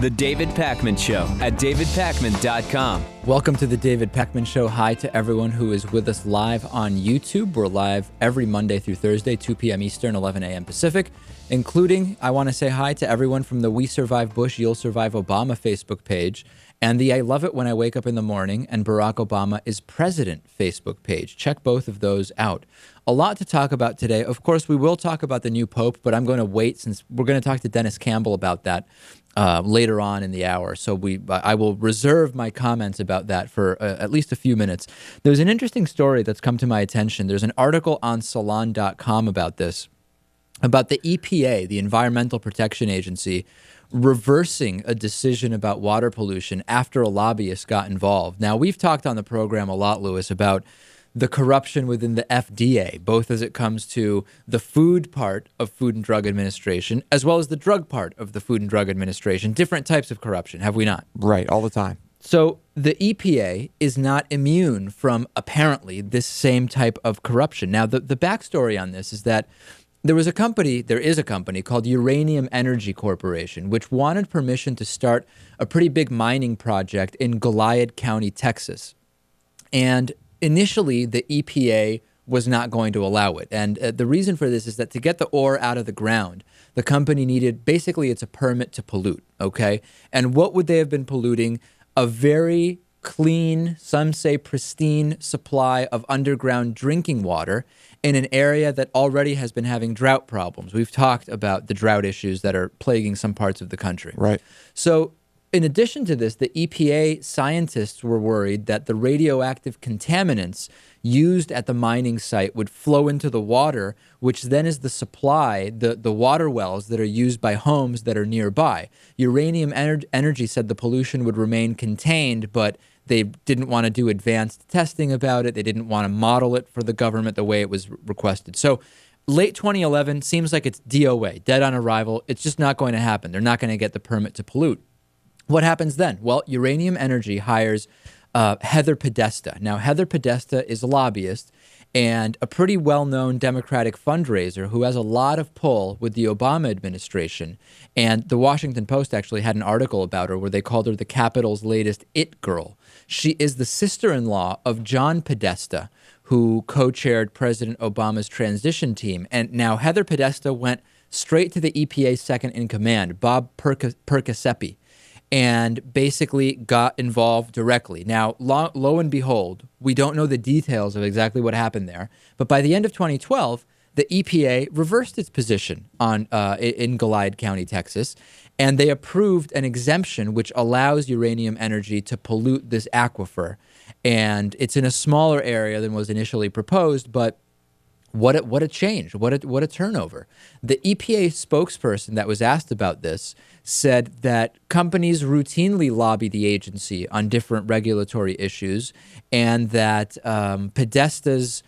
The David Pakman Show at davidpakman.com. Welcome to the David Pakman Show. Hi to everyone who is with us live on YouTube. We're live every Monday through Thursday, 2 p.m. Eastern, 11 a.m. Pacific, including, I want to say hi to everyone from the We Survive Bush, You'll Survive Obama Facebook page and the I Love It When I Wake Up in the Morning and Barack Obama is President Facebook page. Check both of those out. A lot to talk about today. Of course, we will talk about the new pope, but I'm going to wait since we're going to talk to Dennis Campbell about that later on in the hour. So I will reserve my comments about that for at least a few minutes. There's an interesting story that's come to my attention. There's an article on Salon.com about this, about the EPA, the Environmental Protection Agency, reversing a decision about water pollution after a lobbyist got involved. Now, we've talked on the program a lot, Lewis, about the corruption within the FDA, both as it comes to the food part of Food and Drug Administration, as well as the drug part of the Food and Drug Administration. Different types of corruption, have we not? Right, all the time. So the EPA is not immune from, apparently, this same type of corruption. Now, the backstory on this is that there is a company called Uranium Energy Corporation, which wanted permission to start a pretty big mining project in Goliad County, Texas. And initially, the EPA was not going to allow it. And the reason for this is that to get the ore out of the ground, the company needed, basically, it's a permit to pollute, okay? And what would they have been polluting? A very clean, some say pristine supply of underground drinking water in an area that already has been having drought problems. We've talked about the drought issues that are plaguing some parts of the country. Right. So in addition to this, the EPA scientists were worried that the radioactive contaminants used at the mining site would flow into the water, which then is the supply, the water wells that are used by homes that are nearby. Uranium Energy said the pollution would remain contained, but they didn't want to do advanced testing about it. They didn't want to model it for the government the way it was requested. So late 2011 seems like it's DOA, dead on arrival. It's just not going to happen. They're not going to get the permit to pollute. What happens then? Well, Uranium Energy hires Heather Podesta. Now, Heather Podesta is a lobbyist and a pretty well-known Democratic fundraiser who has a lot of pull with the Obama administration. And the Washington Post actually had an article about her where they called her the Capitol's latest it girl. She is the sister-in-law of John Podesta, who co-chaired President Obama's transition team. And now Heather Podesta went straight to the EPA's second-in-command, Bob Percasepi, and basically got involved directly. Now, lo and behold, we don't know the details of exactly what happened there, but by the end of 2012, the EPA reversed its position on in Goliad County, Texas, and they approved an exemption which allows Uranium Energy to pollute this aquifer. And it's in a smaller area than was initially proposed, but what a change, what a turnover. The EPA spokesperson that was asked about this said that companies routinely lobby the agency on different regulatory issues and that Podesta's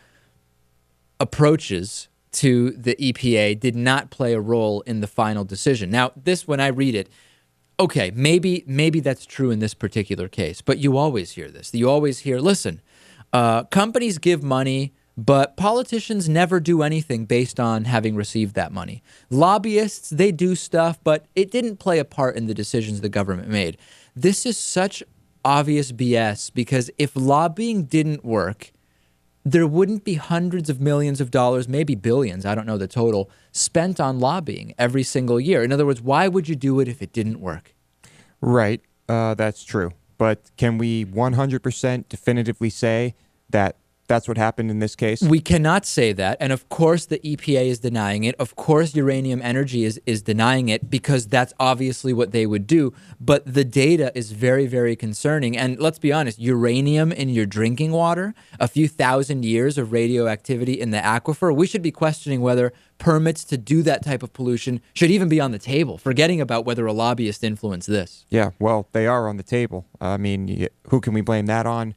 approaches to the EPA did not play a role in the final decision. Now, this, when I read it, okay, maybe that's true in this particular case, but you always hear this. You always hear, listen, companies give money, but politicians never do anything based on having received that money. Lobbyists, they do stuff, but it didn't play a part in the decisions the government made. This is such obvious BS because if lobbying didn't work, there wouldn't be hundreds of millions of dollars, maybe billions, I don't know the total, spent on lobbying every single year. In other words, why would you do it if it didn't work? Right, that's true. But can we 100% definitively say that that's what happened in this case? We cannot say that. And of course, the EPA is denying it. Of course, Uranium Energy is denying it because that's obviously what they would do. But the data is very, very concerning. And let's be honest, uranium in your drinking water, a few thousand years of radioactivity in the aquifer, we should be questioning whether permits to do that type of pollution should even be on the table, forgetting about whether a lobbyist influenced this. Yeah, well, they are on the table. I mean, who can we blame that on?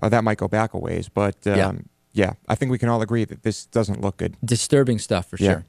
That might go back a ways, but yeah, I think we can all agree that this doesn't look good. Disturbing stuff for sure.